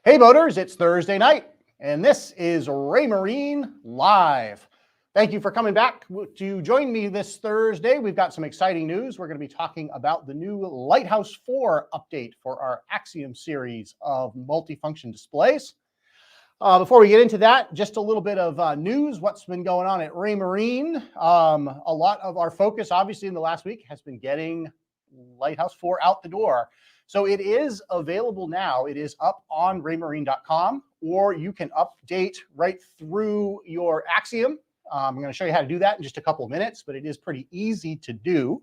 Hey boaters, it's Thursday night, and this is Raymarine Live. Thank you for coming back to join me this Thursday. We've got some exciting news. We're going to be talking about the new Lighthouse 4 update for our Axiom series of multifunction displays. Before we get into that, just a little bit of news, what's been going on at Raymarine. A lot of our focus, obviously, in the last week has been getting Lighthouse 4 out the door. So it is available now. It is up on raymarine.com, or you can update right through your Axiom. I'm going to show you how to do that in just a couple of minutes, but it is pretty easy to do.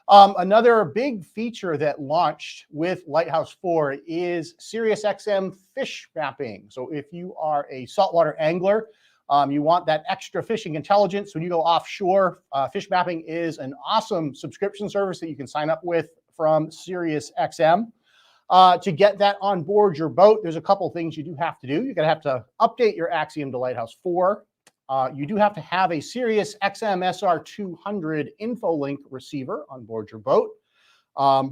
Another big feature that launched with Lighthouse 4 is SiriusXM Fish Mapping. So if you are a saltwater angler, you want that extra fishing intelligence when you go offshore, Fish Mapping is an awesome subscription service that you can sign up with from SiriusXM. To get that on board your boat, there's a couple things you do have to do. You're going to have to update your Axiom to Lighthouse 4. You do have to have a SiriusXM SR200 InfoLink receiver on board your boat.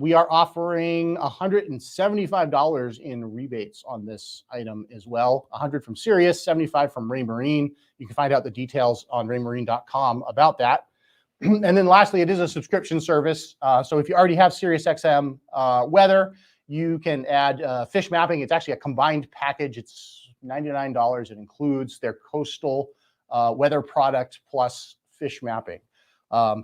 We are offering $175 in rebates on this item as well. 100 from Sirius, 75 from Raymarine. You can find out the details on raymarine.com about that. And then lastly, it is a subscription service. So if you already have SiriusXM weather, you can add fish mapping. It's actually a combined package. It's $99. It includes their coastal weather product plus fish mapping.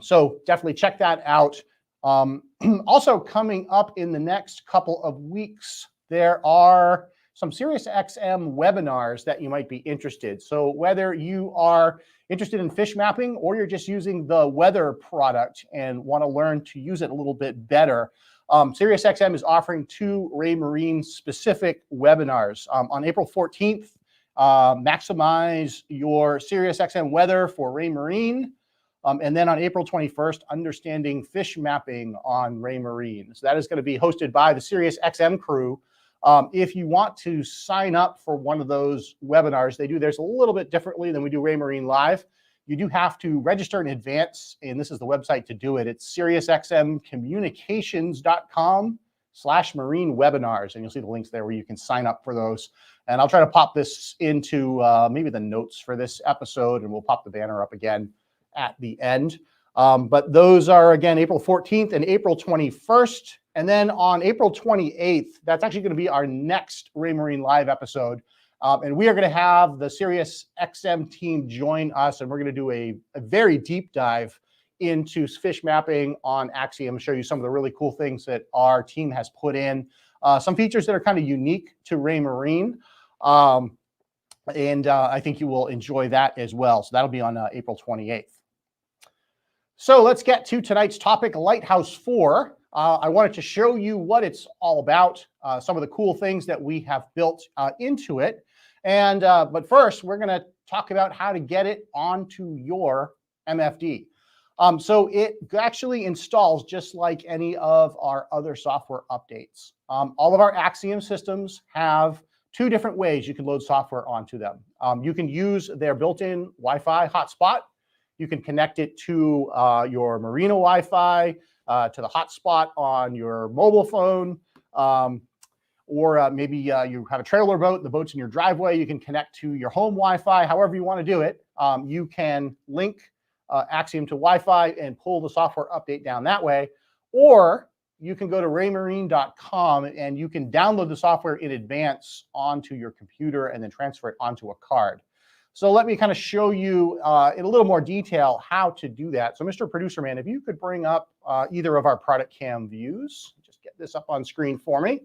So definitely check that out. Also coming up in the next couple of weeks, there are some SiriusXM webinars that you might be interested. So whether you are interested in fish mapping or you're just using the weather product and want to learn to use it a little bit better, SiriusXM is offering 2 Raymarine specific webinars. On April 14th, maximize your SiriusXM weather for Raymarine. And then on April 21st, understanding fish mapping on Raymarine. So that is going to be hosted by the SiriusXM crew. If you want to sign up for one of those webinars, they do theirs a little bit differently than we do Raymarine Live. You do have to register in advance, and this is the website to do it. It's SiriusXMcommunications.com/marine webinars, and you'll see the links there where you can sign up for those. And I'll try to pop this into maybe the notes for this episode, and we'll pop the banner up again at the end. But those are, again, April 14th and April 21st. And then on April 28th, that's actually going to be our next Raymarine Live episode. And we are going to have the SiriusXM team join us, and we're going to do a very deep dive into fish mapping on Axiom, show you some of the really cool things that our team has put in, some features that are kind of unique to Raymarine. And I think you will enjoy that as well. So that'll be on April 28th. So let's get to tonight's topic, Lighthouse 4. I wanted to show you what it's all about, some of the cool things that we have built into it. And but first, we're going to talk about how to get it onto your MFD. So it actually installs just like any of our other software updates. All of our Axiom systems have 2 different ways you can load software onto them. You can use their built-in Wi-Fi hotspot. You can connect it to your Marina Wi-Fi, to the hotspot on your mobile phone, or maybe you have a trailer boat, the boat's in your driveway, you can connect to your home Wi-Fi, however you want to do it. You can link Axiom to Wi-Fi and pull the software update down that way, or you can go to raymarine.com and you can download the software in advance onto your computer and then transfer it onto a card. So let me kind of show you in a little more detail how to do that. So Mr. Producer Man, if you could bring up either of our product cam views, just get this up on screen for me.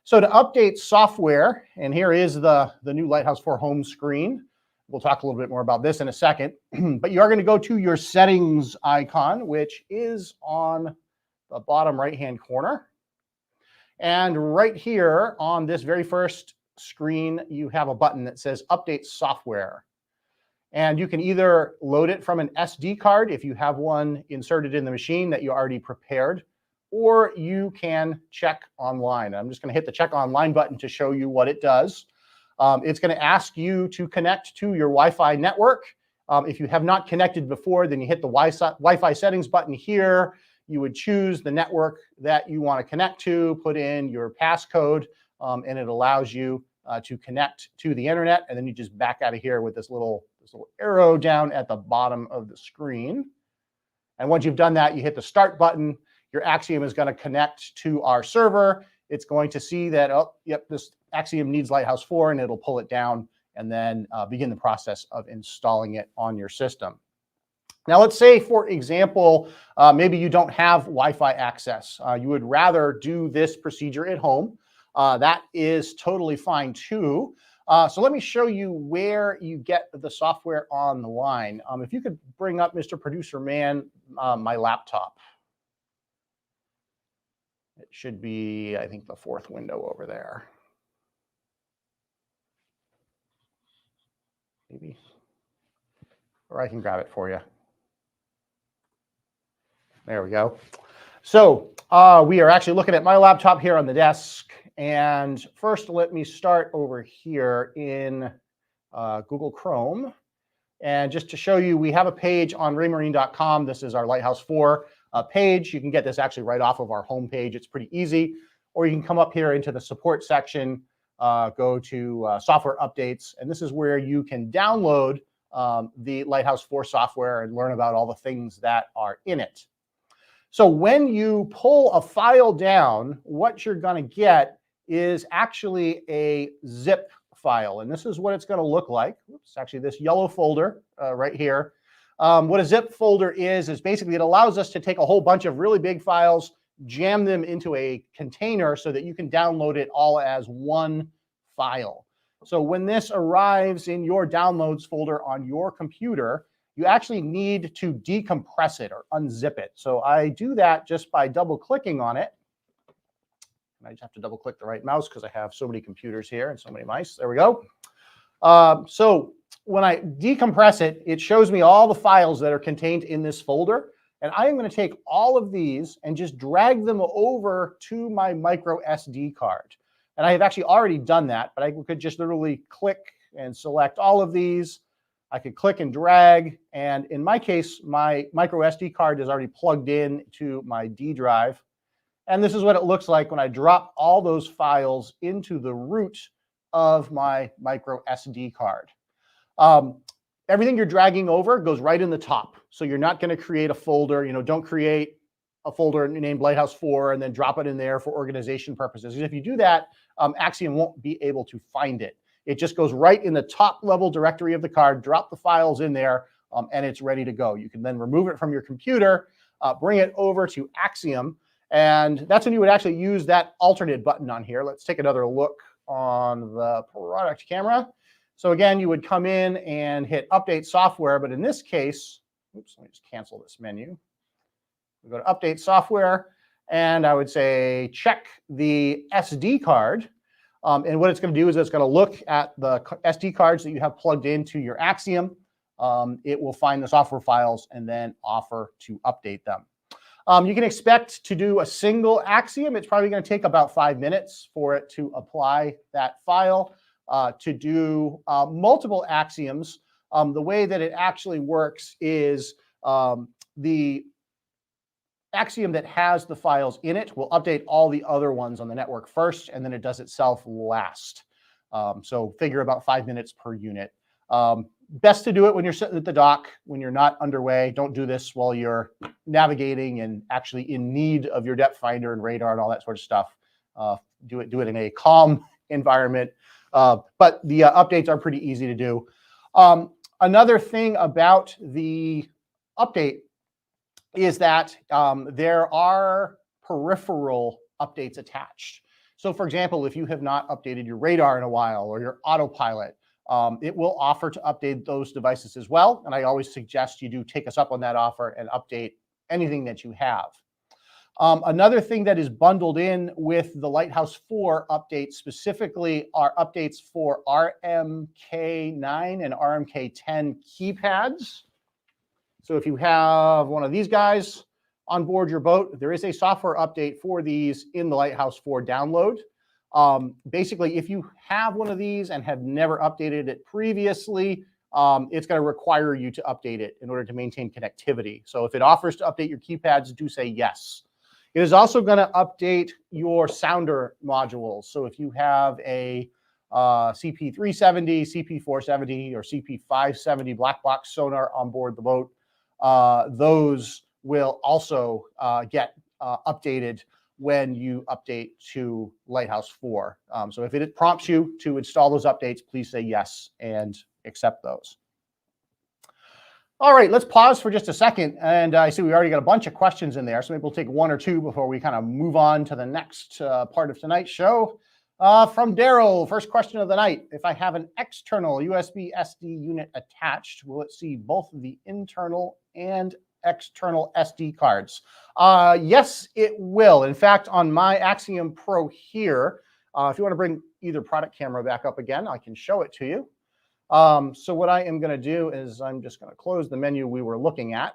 So to update software, and here is the new Lighthouse 4 home screen. We'll talk a little bit more about this in a second, but you are going to go to your settings icon, which is on the bottom right-hand corner. And right here on this very first screen, you have a button that says Update Software. And you can either load it from an SD card if you have one inserted in the machine that you already prepared, or you can check online. I'm just going to hit the Check Online button to show you what it does. It's going to ask you to connect to your Wi-Fi network. If you have not connected before, then you hit the Wi-Fi settings button here. You would choose the network that you want to connect to, put in your passcode, and it allows you to connect to the internet, and then you just back out of here with this little arrow down at the bottom of the screen. And once you've done that, you hit the start button. Your Axiom is going to connect to our server. It's going to see that, oh, yep, this Axiom needs Lighthouse 4, and it'll pull it down and then begin the process of installing it on your system. Now, let's say, for example, maybe you don't have Wi-Fi access. You would rather do this procedure at home. That is totally fine, too. So let me show you where you get the software on the line. If you could bring up, Mr. Producer Man, my laptop. It should be, I think, the fourth window over there. Maybe. Or I can grab it for you. There we go. So we are actually looking at my laptop here on the desk. And first, let me start over here in Google Chrome. And just to show you, we have a page on raymarine.com. This is our Lighthouse 4 page. You can get this actually right off of our home page. It's pretty easy. Or you can come up here into the support section, go to software updates. And this is where you can download the Lighthouse 4 software and learn about all the things that are in it. So when you pull a file down, what you're going to get is actually a zip file. And this is what it's going to look like. Oops, actually this yellow folder right here. What a zip folder is basically it allows us to take a whole bunch of really big files, jam them into a container so that you can download it all as one file. So when this arrives in your downloads folder on your computer, you actually need to decompress it or unzip it. So I do that just by double clicking on it. I just have to double click the right mouse because I have so many computers here and so many mice. There we go. So when I decompress it, it shows me all the files that are contained in this folder. And I am going to take all of these and just drag them over to my micro SD card. And I have actually already done that, but I could just literally click and select all of these. I could click and drag, and in my case, my micro SD card is already plugged in to my D drive. And this is what it looks like when I drop all those files into the root of my micro SD card. Everything you're dragging over goes right in the top. So you're not going to create a folder. Don't create a folder named Lighthouse 4 and then drop it in there for organization purposes. If you do that, Axiom won't be able to find it. It just goes right in the top level directory of the card, drop the files in there, and it's ready to go. You can then remove it from your computer, bring it over to Axiom, and that's when you would actually use that alternate button on here. Let's take another look on the product camera. So again, you would come in and hit Update Software, but in this case, oops, let me just cancel this menu. We go to Update Software, and I would say check the SD card. And what it's going to do is it's going to look at the SD cards that you have plugged into your Axiom. It will find the software files and then offer to update them. You can expect to do a single Axiom. It's probably going to take about 5 minutes for it to apply that file. To do multiple Axioms, the way that it actually works is the Axiom that has the files in it will update all the other ones on the network first, and then it does itself last. So figure about 5 minutes per unit. Best to do it when you're sitting at the dock, when you're not underway. Don't do this while you're navigating and actually in need of your depth finder and radar and all that sort of stuff. Do it in a calm environment. But the updates are pretty easy to do. Another thing about the update is that there are peripheral updates attached. So for example, if you have not updated your radar in a while or your autopilot, it will offer to update those devices as well. And I always suggest you do take us up on that offer and update anything that you have. Another thing that is bundled in with the Lighthouse 4 update specifically are updates for RMK9 and RMK10 keypads. So if you have one of these guys on board your boat, there is a software update for these in the Lighthouse 4 download. Basically, if you have one of these and have never updated it previously, it's going to require you to update it in order to maintain connectivity. So if it offers to update your keypads, do say yes. It is also going to update your sounder modules. So if you have a CP370, CP470, or CP570 black box sonar on board the boat. Those will also get updated when you update to Lighthouse 4. So if it prompts you to install those updates, please say yes and accept those. All right, let's pause for just a second. And I see we already got a bunch of questions in there, so maybe we'll take one or two before we kind of move on to the next part of tonight's show. From Daryl, first question of the night. If I have an external USB SD unit attached, will it see both the internal and external SD cards? Yes, it will. In fact, on my Axiom Pro here, if you want to bring either product camera back up again, I can show it to you. So what I am going to do is I'm just going to close the menu we were looking at.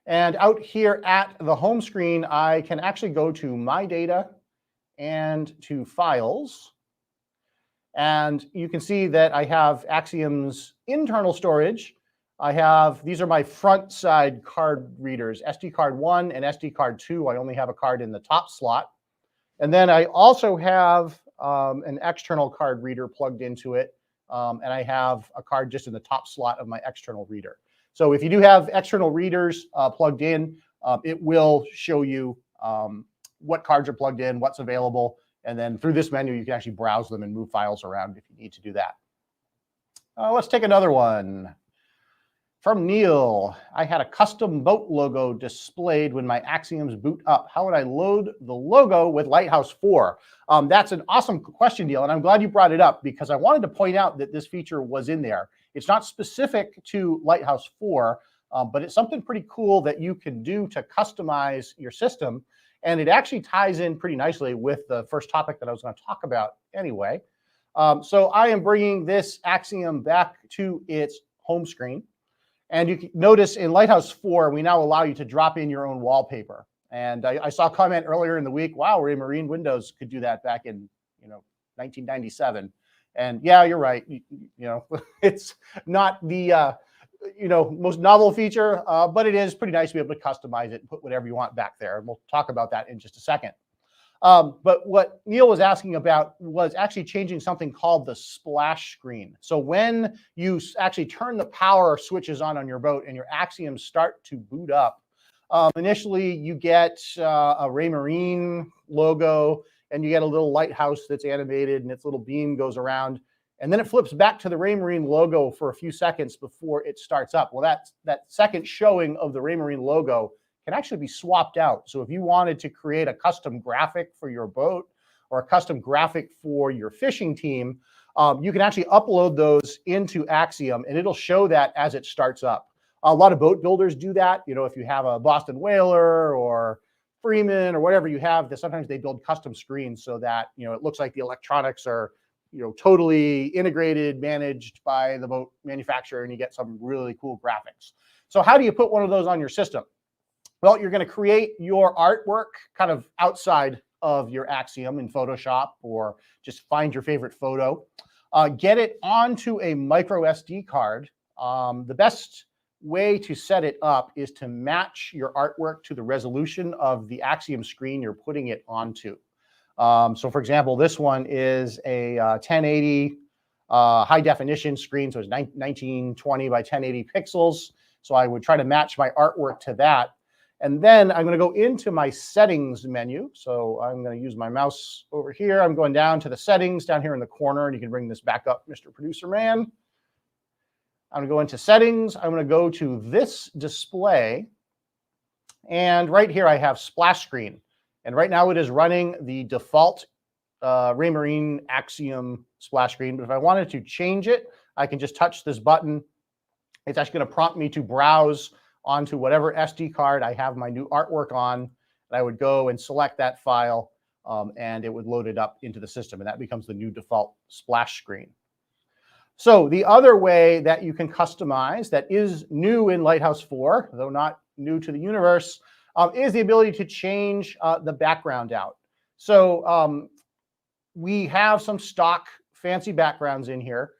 And out here at the home screen, I can actually go to My Data and to Files. And you can see that I have Axiom's internal storage. These are my front side card readers, SD card 1 and SD card 2. I only have a card in the top slot. And then I also have an external card reader plugged into it. And I have a card just in the top slot of my external reader. So if you do have external readers plugged in, it will show you what cards are plugged in, what's available. And then through this menu, you can actually browse them and move files around if you need to do that. Let's take another one. From Neil, I had a custom boat logo displayed when my Axioms boot up. How would I load the logo with Lighthouse 4? That's an awesome question, Neil, and I'm glad you brought it up because I wanted to point out that this feature was in there. It's not specific to Lighthouse 4, but it's something pretty cool that you can do to customize your system, and it actually ties in pretty nicely with the first topic that I was going to talk about anyway. So I am bringing this Axiom back to its home screen. And you can notice in Lighthouse 4, we now allow you to drop in your own wallpaper. And I saw a comment earlier in the week, wow, Raymarine Windows could do that back in 1997. And yeah, you're right. It's not the most novel feature, but it is pretty nice to be able to customize it and put whatever you want back there. And we'll talk about that in just a second. But what Neil was asking about was actually changing something called the splash screen. So when you actually turn the power switches on your boat and your Axioms start to boot up, initially you get a Raymarine logo and you get a little lighthouse that's animated and its little beam goes around. And then it flips back to the Raymarine logo for a few seconds before it starts up. Well, that second showing of the Raymarine logo can actually be swapped out. So if you wanted to create a custom graphic for your boat or a custom graphic for your fishing team, you can actually upload those into Axiom and it'll show that as it starts up. A lot of boat builders do that. If you have a Boston Whaler or Freeman or whatever you have, sometimes they build custom screens so that it looks like the electronics are totally integrated, managed by the boat manufacturer, and you get some really cool graphics. So how do you put one of those on your system? Well, you're going to create your artwork kind of outside of your Axiom in Photoshop, or just find your favorite photo. Get it onto a micro SD card. The best way to set it up is to match your artwork to the resolution of the Axiom screen you're putting it onto. So for example, this one is a 1080 high definition screen. So it's 1920 by 1080 pixels. So I would try to match my artwork to that. And then I'm going to go into my settings menu. So I'm going to use my mouse over here. I'm going down to the settings down here in the corner, and you can bring this back up, Mr. Producer Man. I'm going to go into settings. I'm going to go to this display. And right here I have splash screen. And right now it is running the default Raymarine Axiom splash screen. But if I wanted to change it, I can just touch this button. It's actually going to prompt me to browse onto whatever SD card I have my new artwork on. And I would go and select that file, and it would load it up into the system. And that becomes the new default splash screen. So the other way that you can customize that is new in Lighthouse 4, though not new to the universe, is the ability to change the background out. So we have some stock fancy backgrounds in here.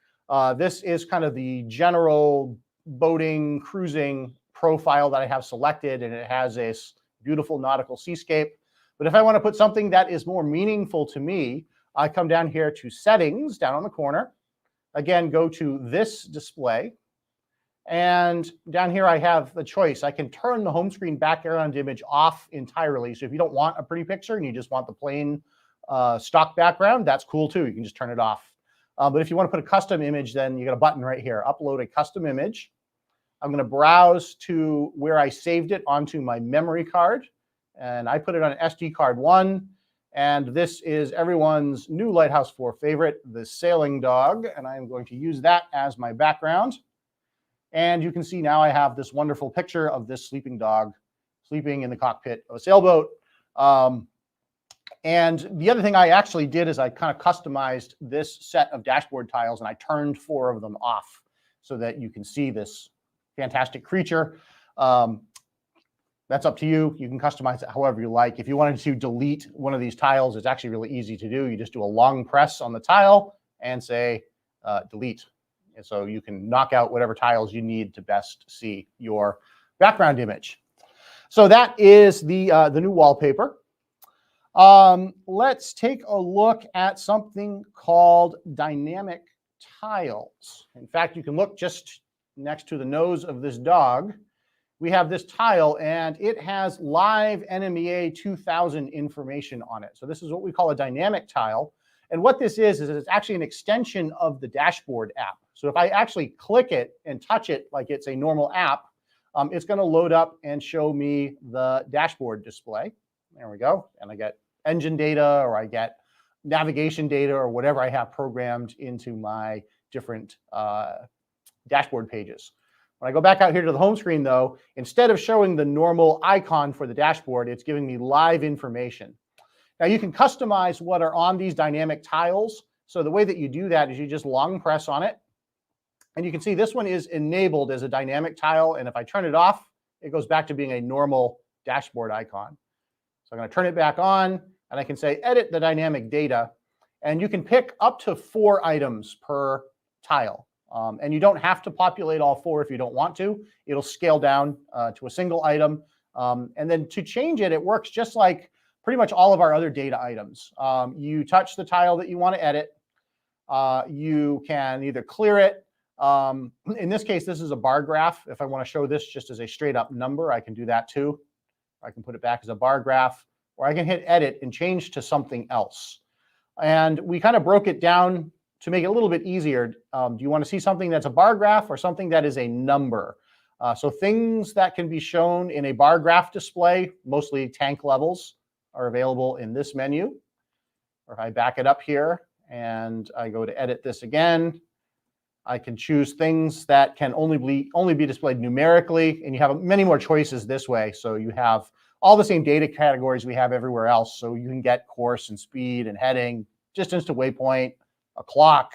This is kind of the general boating, cruising profile that I have selected, and it has a beautiful nautical seascape. But if I want to put something that is more meaningful to me, I come down here to settings down on the corner. Again, go to this display. And down here, I have the choice. I can turn the home screen background image off entirely. So if you don't want a pretty picture and you just want the plain stock background, that's cool too. You can just turn it off. But if you want to put a custom image, then you got a button right here, upload a custom image. I'm going to browse to where I saved it onto my memory card. And I put it on SD card 1. And this is everyone's new Lighthouse 4 favorite, the sailing dog. And I'm going to use that as my background. And you can see now I have this wonderful picture of this sleeping dog sleeping in the cockpit of a sailboat. And the other thing I actually did is I kind of customized this set of dashboard tiles, and I turned 4 of them off so that you can see this fantastic creature. That's up to you. You can customize it however you like. If you wanted to delete one of these tiles, it's actually really easy to do. You just do a long press on the tile and say delete. And so you can knock out whatever tiles you need to best see your background image. So that is the new wallpaper. Let's take a look at something called dynamic tiles. In fact, you can look just next to the nose of this dog. We have this tile, and it has live NMEA 2000 information on it. So this is what we call a dynamic tile. And what this is it's actually an extension of the dashboard app. So if I actually click it and touch it like it's a normal app, it's going to load up and show me the dashboard display. There we go. And I get engine data, or I get navigation data, or whatever I have programmed into my different dashboard pages. When I go back out here to the home screen, though, instead of showing the normal icon for the dashboard, it's giving me live information. Now, you can customize what are on these dynamic tiles. So the way that you do that is you just long press on it. And you can see this one is enabled as a dynamic tile. And if I turn it off, it goes back to being a normal dashboard icon. So I'm going to turn it back on, and I can say edit the dynamic data. And you can pick up to 4 items per tile. And you don't have to populate all 4 if you don't want to. It'll scale down to a single item. And then to change it, it works just like pretty much all of our other data items. You touch the tile that you want to edit. You can either clear it. In this case, this is a bar graph. If I want to show this just as a straight up number, I can do that too. I can put it back as a bar graph, or I can hit edit and change to something else. And we kind of broke it down to make it a little bit easier. Do you want to see something that's a bar graph or something that is a number? So things that can be shown in a bar graph display, mostly tank levels, are available in this menu. Or if I back it up here and I go to edit this again, I can choose things that can only be displayed numerically, and you have many more choices this way. So you have all the same data categories we have everywhere else. So you can get course and speed and heading, distance to waypoint, a clock,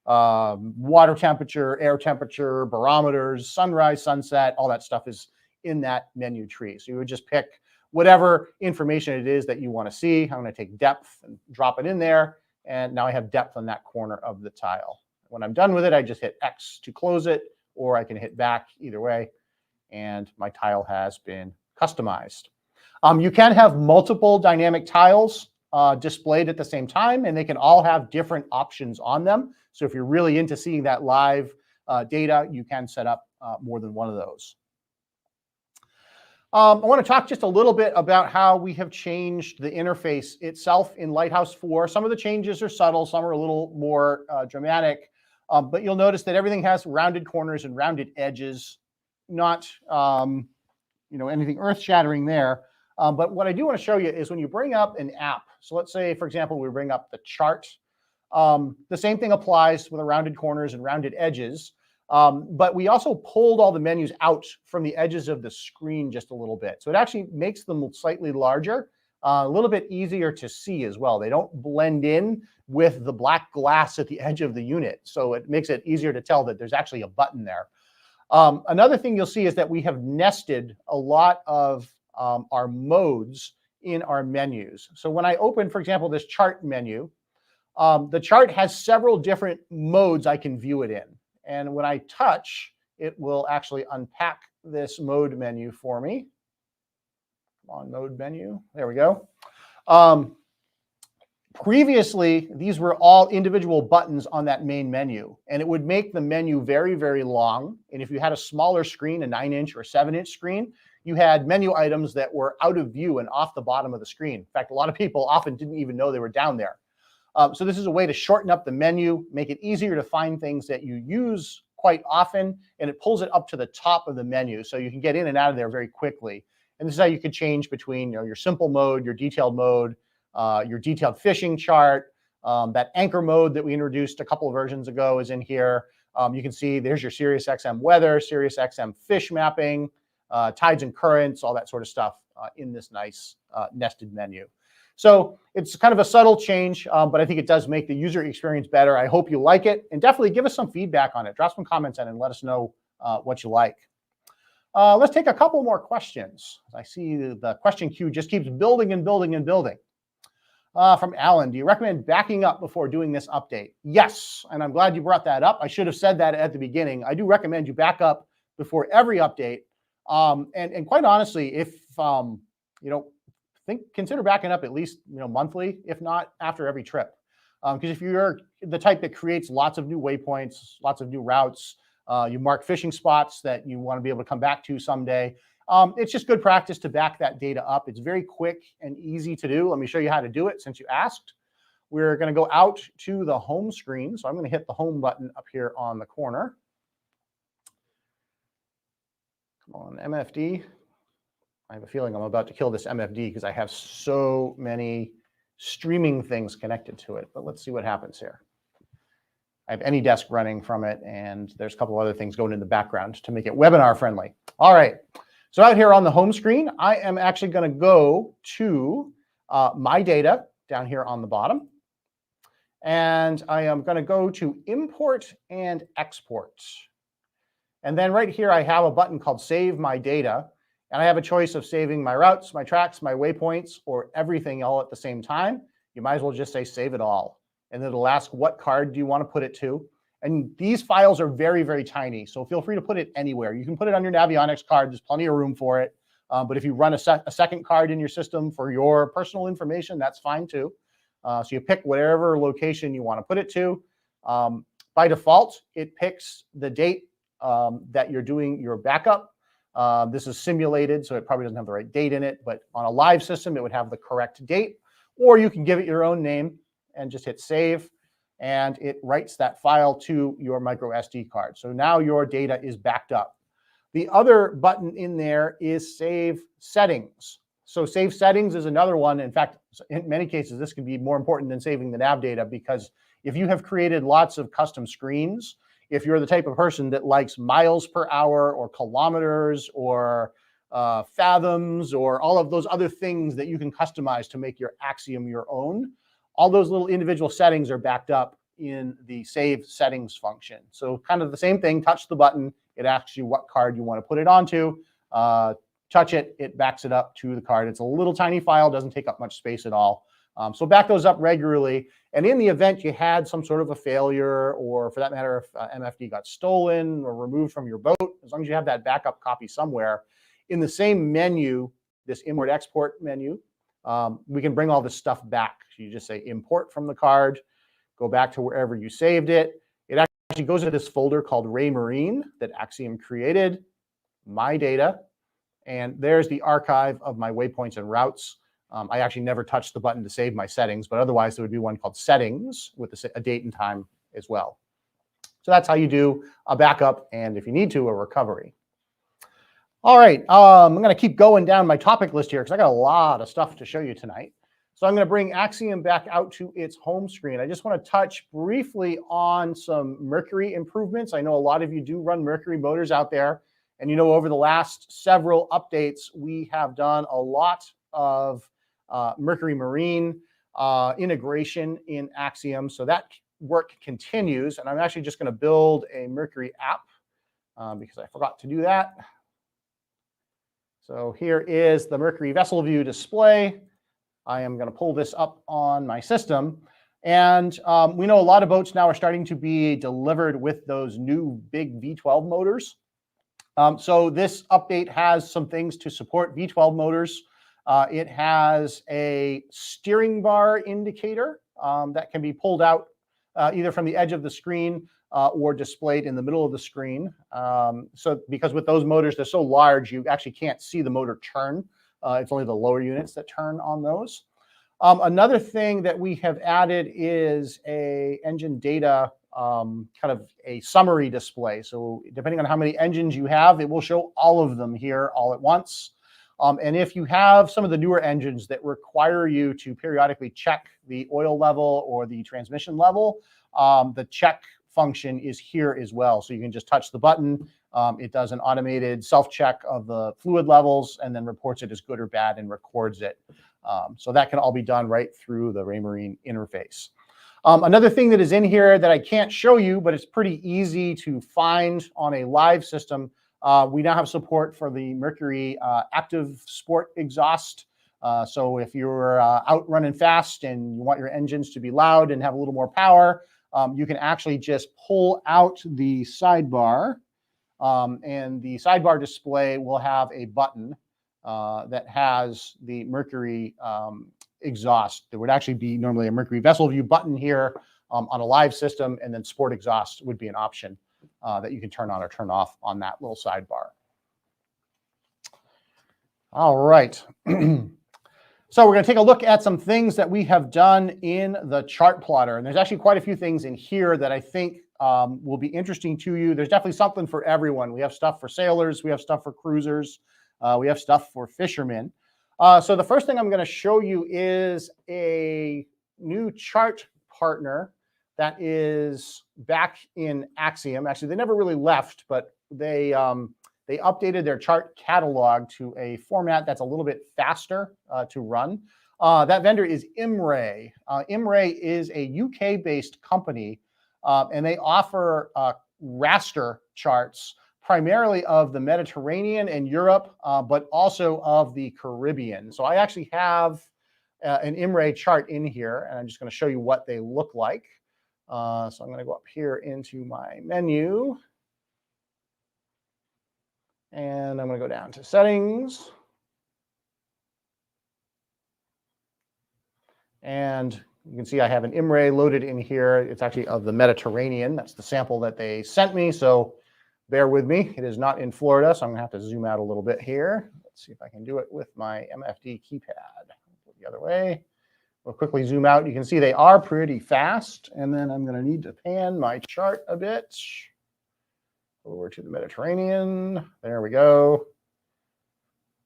water temperature, air temperature, barometers, sunrise, sunset, all that stuff is in that menu tree. So you would just pick whatever information it is that you want to see. I'm going to take depth and drop it in there. And now I have depth on that corner of the tile. When I'm done with it, I just hit X to close it, or I can hit back either way. And my tile has been customized. You can have multiple dynamic tiles displayed at the same time, and they can all have different options on them. So if you're really into seeing that live data, you can set up more than one of those. I want to talk just a little bit about how we have changed the interface itself in Lighthouse 4. Some of the changes are subtle, some are a little more dramatic, but you'll notice that everything has rounded corners and rounded edges, not anything earth-shattering there. But what I do want to show you is when you bring up an app. So let's say, for example, we bring up the chart. The same thing applies with the rounded corners and rounded edges. But we also pulled all the menus out from the edges of the screen just a little bit. So it actually makes them slightly larger, a little bit easier to see as well. They don't blend in with the black glass at the edge of the unit. So it makes it easier to tell that there's actually a button there. Another thing you'll see is that we have nested a lot of our modes in our menus. So when I open, for example, this chart menu, the chart has several different modes I can view it in. And when I touch, it will actually unpack this mode menu for me. Come on, mode menu. There we go. Previously, these were all individual buttons on that main menu, and it would make the menu very, very long. And if you had a smaller screen, a 9-inch or 7-inch screen, you had menu items that were out of view and off the bottom of the screen. In fact, a lot of people often didn't even know they were down there. So this is a way to shorten up the menu, make it easier to find things that you use quite often, and it pulls it up to the top of the menu so you can get in and out of there very quickly. And this is how you could change between your simple mode, your detailed mode, your detailed fishing chart. That anchor mode that we introduced a couple of versions ago is in here. You can see there's your SiriusXM weather, SiriusXM fish mapping, tides and currents, all that sort of stuff in this nice nested menu. So it's kind of a subtle change, but I think it does make the user experience better. I hope you like it, and definitely give us some feedback on it. Drop some comments in and let us know what you like. Let's take a couple more questions. I see the question queue just keeps building and building and building. From Alan, do you recommend backing up before doing this update? Yes, and I'm glad you brought that up. I should have said that at the beginning. I do recommend you back up before every update. And quite honestly, if consider backing up at least monthly, if not after every trip. Because if you're the type that creates lots of new waypoints, lots of new routes, you mark fishing spots that you want to be able to come back to someday, it's just good practice to back that data up. It's very quick and easy to do. Let me show you how to do it since you asked. We're going to go out to the home screen. So I'm going to hit the home button up here on the corner. Come on, MFD. I have a feeling I'm about to kill this MFD because I have so many streaming things connected to it. But let's see what happens here. I have AnyDesk running from it, and there's a couple other things going in the background to make it webinar friendly. All right. So out here on the home screen, I am actually going to go to my data down here on the bottom. And I am going to go to import and export. And then right here, I have a button called Save My Data. And I have a choice of saving my routes, my tracks, my waypoints, or everything all at the same time. You might as well just say save it all. And it'll ask what card do you want to put it to. And these files are very, very tiny. So feel free to put it anywhere. You can put it on your Navionics card. There's plenty of room for it. But if you run a second card in your system for your personal information, that's fine too. So you pick whatever location you want to put it to. By default, it picks the date that you're doing your backup. This is simulated, so it probably doesn't have the right date in it, but on a live system, it would have the correct date. Or you can give it your own name and just hit save, and it writes that file to your micro SD card. So now your data is backed up. The other button in there is Save Settings. So Save Settings is another one. In fact, in many cases, this could be more important than saving the nav data, because if you have created lots of custom screens, if you're the type of person that likes miles per hour or kilometers or fathoms or all of those other things that you can customize to make your Axiom your own, all those little individual settings are backed up in the Save Settings function. So kind of the same thing, touch the button, it asks you what card you want to put it onto, touch it, it backs it up to the card. It's a little tiny file, doesn't take up much space at all. So back those up regularly. And in the event you had some sort of a failure, or for that matter, if MFD got stolen or removed from your boat, as long as you have that backup copy somewhere, in the same menu, this import export menu, we can bring all this stuff back. So you just say import from the card, go back to wherever you saved it. It actually goes into this folder called Raymarine that Axiom created, my data, and there's the archive of my waypoints and routes. I actually never touched the button to save my settings, but otherwise there would be one called Settings with a date and time as well. So that's how you do a backup, and if you need to, a recovery. All right, I'm going to keep going down my topic list here because I got a lot of stuff to show you tonight. So I'm going to bring Axiom back out to its home screen. I just want to touch briefly on some Mercury improvements. I know a lot of you do run Mercury motors out there, and over the last several updates, we have done a lot of Mercury Marine integration in Axiom. So that work continues. And I'm actually just going to build a Mercury app because I forgot to do that. So here is the Mercury vessel view display. I am going to pull this up on my system. And we know a lot of boats now are starting to be delivered with those new big V12 motors. So this update has some things to support V12 motors. It has a steering bar indicator that can be pulled out either from the edge of the screen or displayed in the middle of the screen. So because with those motors, they're so large, you actually can't see the motor turn. It's only the lower units that turn on those. Another thing that we have added is a engine data kind of a summary display. So depending on how many engines you have, it will show all of them here all at once. And if you have some of the newer engines that require you to periodically check the oil level or the transmission level, the check function is here as well. So you can just touch the button. It does an automated self-check of the fluid levels and then reports it as good or bad and records it. So that can all be done right through the Raymarine interface. Another thing that is in here that I can't show you, but it's pretty easy to find on a live system, we now have support for the Mercury active sport exhaust. So if you're out running fast and you want your engines to be loud and have a little more power, you can actually just pull out the sidebar, and the sidebar display will have a button that has the Mercury exhaust. There would actually be normally a Mercury vessel view button here on a live system, and then sport exhaust would be an option that you can turn on or turn off on that little sidebar. All right. So we're going to take a look at some things that we have done in the chart plotter. And there's actually quite a few things in here that I think will be interesting to you. There's definitely something for everyone. We have stuff for sailors. We have stuff for cruisers. We have stuff for fishermen. So the first thing I'm going to show you is a new chart partner that is back in Axiom. Actually, they never really left, but they updated their chart catalog to a format that's a little bit faster to run. That vendor is Imray. Imray is a UK-based company, and they offer raster charts primarily of the Mediterranean and Europe, but also of the Caribbean. So I actually have an Imray chart in here, and I'm just going to show you what they look like. So I'm going to go up here into my menu, and I'm going to go down to settings. And you can see I have an Imray loaded in here. It's actually of the Mediterranean. That's the sample that they sent me. So bear with me. It is not in Florida, so I'm going to have to zoom out a little bit here. Let's see if I can do it with my MFD keypad. Go the other way. We'll quickly zoom out. You can see they are pretty fast. And then I'm going to need to pan my chart a bit over to the Mediterranean. There we go.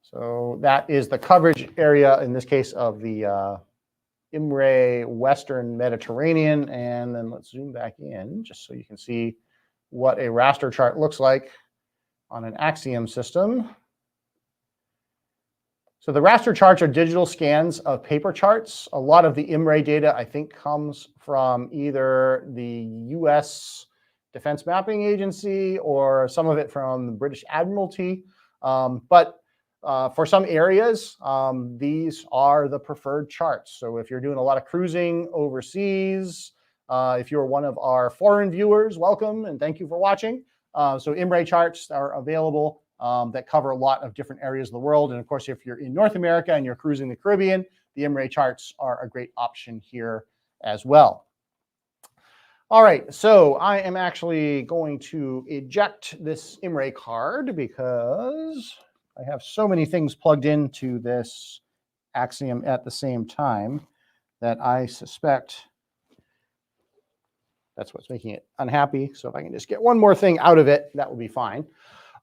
So that is the coverage area, in this case, of the Imray Western Mediterranean. And then let's zoom back in just so you can see what a raster chart looks like on an Axiom system. So the raster charts are digital scans of paper charts. A lot of the Imray data, I think, comes from either the US Defense Mapping Agency or some of it from the British Admiralty. But for some areas, these are the preferred charts. So if you're doing a lot of cruising overseas, if you're one of our foreign viewers, welcome and thank you for watching. So Imray charts are available that cover a lot of different areas of the world. And of course, if you're in North America and you're cruising the Caribbean, the Imray charts are a great option here as well. All right, so I am actually going to eject this Imray card because I have so many things plugged into this Axiom at the same time that I suspect that's what's making it unhappy. So if I can just get one more thing out of it, that will be fine.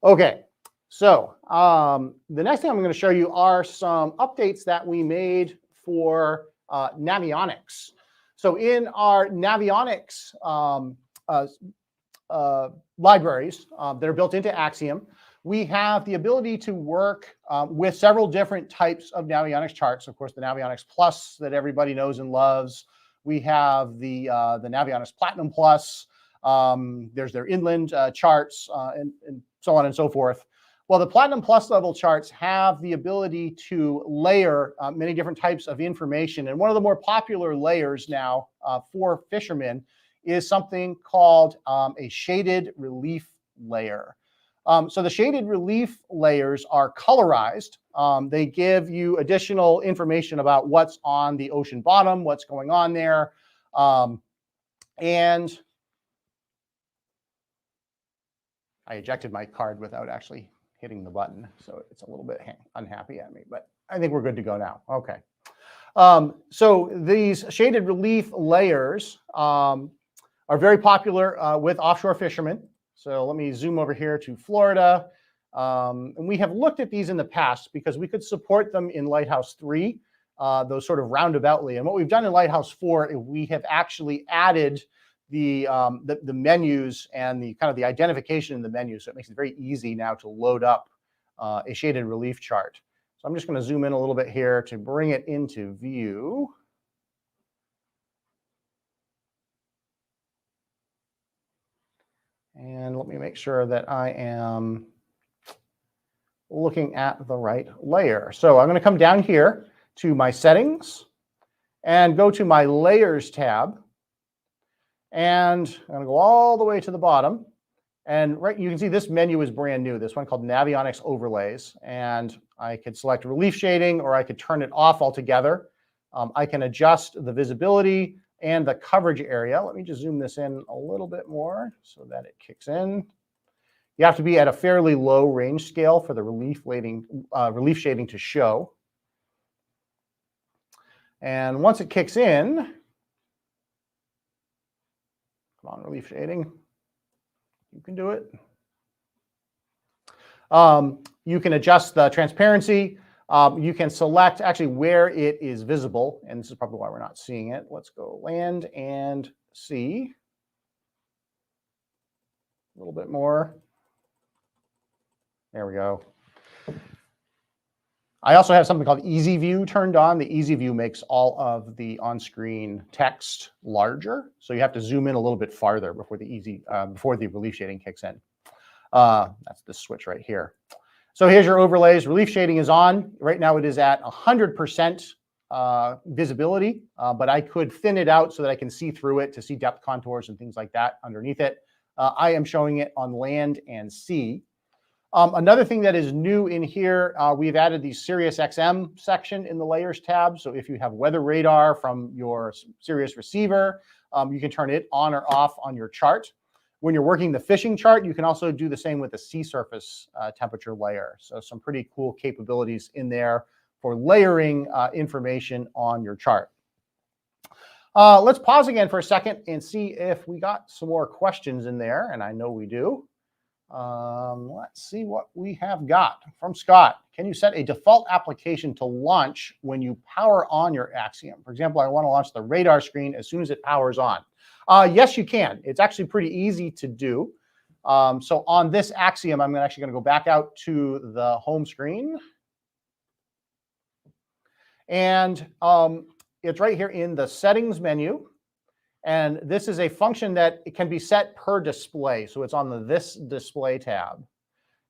Okay, so the next thing I'm going to show you are some updates that we made for Navionics. So in our Navionics libraries that are built into Axiom, we have the ability to work with several different types of Navionics charts. Of course, the Navionics Plus that everybody knows and loves. We have the Navionics Platinum Plus. There's their inland charts and so on and so forth. Well, the Platinum Plus level charts have the ability to layer many different types of information. And one of the more popular layers now for fishermen is something called a shaded relief layer. So the shaded relief layers are colorized. They give you additional information about what's on the ocean bottom, what's going on there. And I ejected my card without actually hitting the button, so it's a little bit unhappy at me, but I think we're good to go now. Okay. So these shaded relief layers are very popular with offshore fishermen. So let me zoom over here to Florida. And we have looked at these in the past because we could support them in Lighthouse 3, those sort of roundaboutly. And what we've done in Lighthouse 4, we have actually added the menus and the kind of the identification in the menu. So it makes it very easy now to load up a shaded relief chart. So I'm just going to zoom in a little bit here to bring it into view. And let me make sure that I am looking at the right layer. So I'm going to come down here to my settings and go to my layers tab. And I'm going to go all the way to the bottom. And you can see this menu is brand new, this one called Navionics Overlays. And I could select relief shading, or I could turn it off altogether. I can adjust the visibility and the coverage area. Let me just zoom this in a little bit more so that it kicks in. You have to be at a fairly low range scale for the relief shading to show. And once it kicks in, come on, relief shading. You can do it. You can adjust the transparency. You can select actually where it is visible. And this is probably why we're not seeing it. Let's go land and sea. A little bit more. There we go. I also have something called Easy View turned on. The Easy View makes all of the on-screen text larger, so you have to zoom in a little bit farther before the relief shading kicks in. That's the switch right here. So here's your overlays. Relief shading is on. Right now it is at 100% visibility, but I could thin it out so that I can see through it to see depth contours and things like that underneath it. I am showing it on land and sea. Another thing that is new in here, we've added the SiriusXM section in the Layers tab. So if you have weather radar from your Sirius receiver, you can turn it on or off on your chart. When you're working the fishing chart, you can also do the same with the sea surface temperature layer. So some pretty cool capabilities in there for layering information on your chart. Let's pause again for a second and see if we got some more questions in there, and I know we do. Let's see what we have got from Scott. Can you set a default application to launch when you power on your Axiom? For example, I want to launch the radar screen as soon as it powers on. Yes, you can. It's actually pretty easy to do. So on this Axiom, I'm actually going to go back out to the home screen. And it's right here in the settings menu. And this is a function that it can be set per display. So it's on the This Display tab.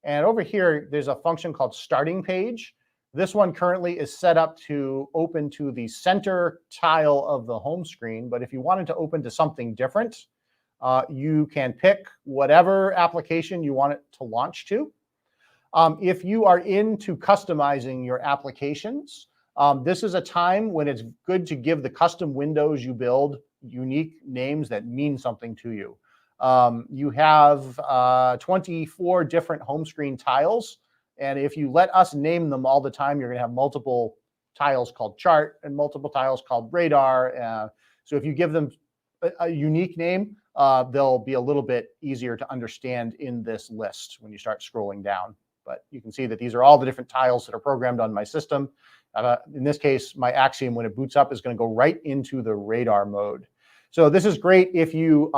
And over here, there's a function called Starting Page. This one currently is set up to open to the center tile of the home screen. But if you wanted to open to something different, you can pick whatever application you want it to launch to. If you are into customizing your applications, this is a time when it's good to give the custom windows you build unique names that mean something to you. You have 24 different home screen tiles. And if you let us name them all the time, you're going to have multiple tiles called chart and multiple tiles called radar. So if you give them a unique name, they'll be a little bit easier to understand in this list when you start scrolling down. But you can see that these are all the different tiles that are programmed on my system. In this case, my Axiom, when it boots up, is going to go right into the radar mode. So this is great if you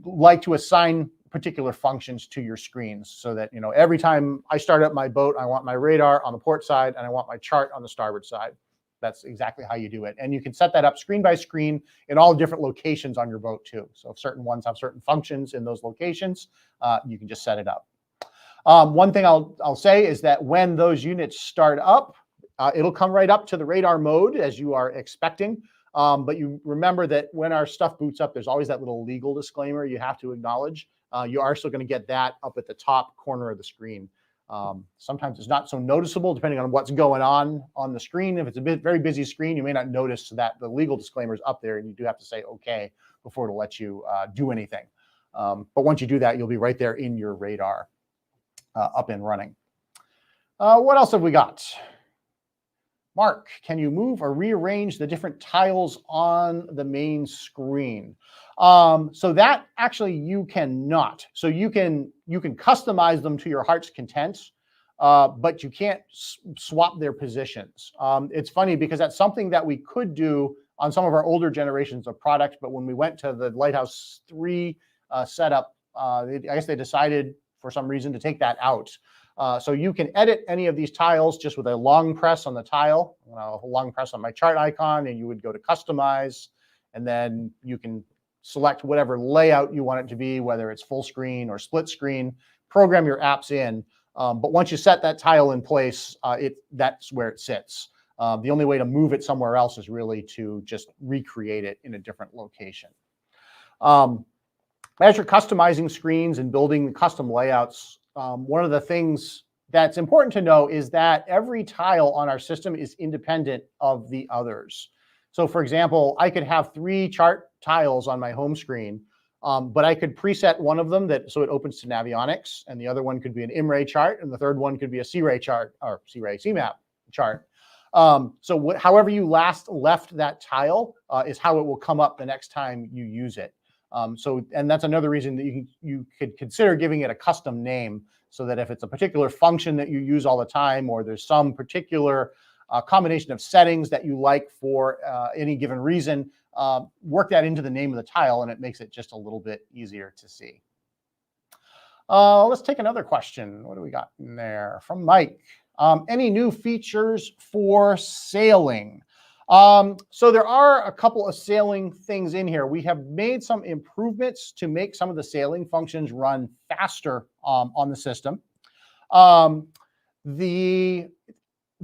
like to assign particular functions to your screens, so that every time I start up my boat, I want my radar on the port side and I want my chart on the starboard side. That's exactly how you do it. And you can set that up screen by screen in all different locations on your boat too. So if certain ones have certain functions in those locations, you can just set it up. One thing I'll say is that when those units start up, it'll come right up to the radar mode as you are expecting. But you remember that when our stuff boots up, there's always that little legal disclaimer you have to acknowledge. you are still going to get that up at the top corner of the screen. Sometimes it's not so noticeable depending on what's going on the screen. If it's a very busy screen, you may not notice that the legal disclaimer is up there, and you do have to say okay before it'll let you do anything. But once you do that, you'll be right there in your radar, up and running. What else have we got? Mark, can you move or rearrange the different tiles on the main screen? So that actually you cannot. So you can customize them to your heart's content, but you can't swap their positions. It's funny because that's something that we could do on some of our older generations of products, but when we went to the Lighthouse 3 setup, I guess they decided for some reason to take that out. So you can edit any of these tiles just with a long press on the tile, a long press on my chart icon, and you would go to Customize, and then you can select whatever layout you want it to be, whether it's full screen or split screen, program your apps in. But once you set that tile in place, that's where it sits. The only way to move it somewhere else is really to just recreate it in a different location. As you're customizing screens and building custom layouts, one of the things that's important to know is that every tile on our system is independent of the others. So for example, I could have 3 chart tiles on my home screen, but I could preset one of them so it opens to Navionics, and the other one could be an IMRAY chart, and the third one could be a C-Ray chart, or C-Ray CMAP chart. So however you last left that tile is how it will come up the next time you use it. And that's another reason that you could consider giving it a custom name, so that if it's a particular function that you use all the time, or there's some particular combination of settings that you like for any given reason, work that into the name of the tile, and it makes it just a little bit easier to see. Let's take another question. What do we got in there? From Mike. Any new features for sailing? So there are a couple of sailing things in here. We have made some improvements to make some of the sailing functions run faster on the system.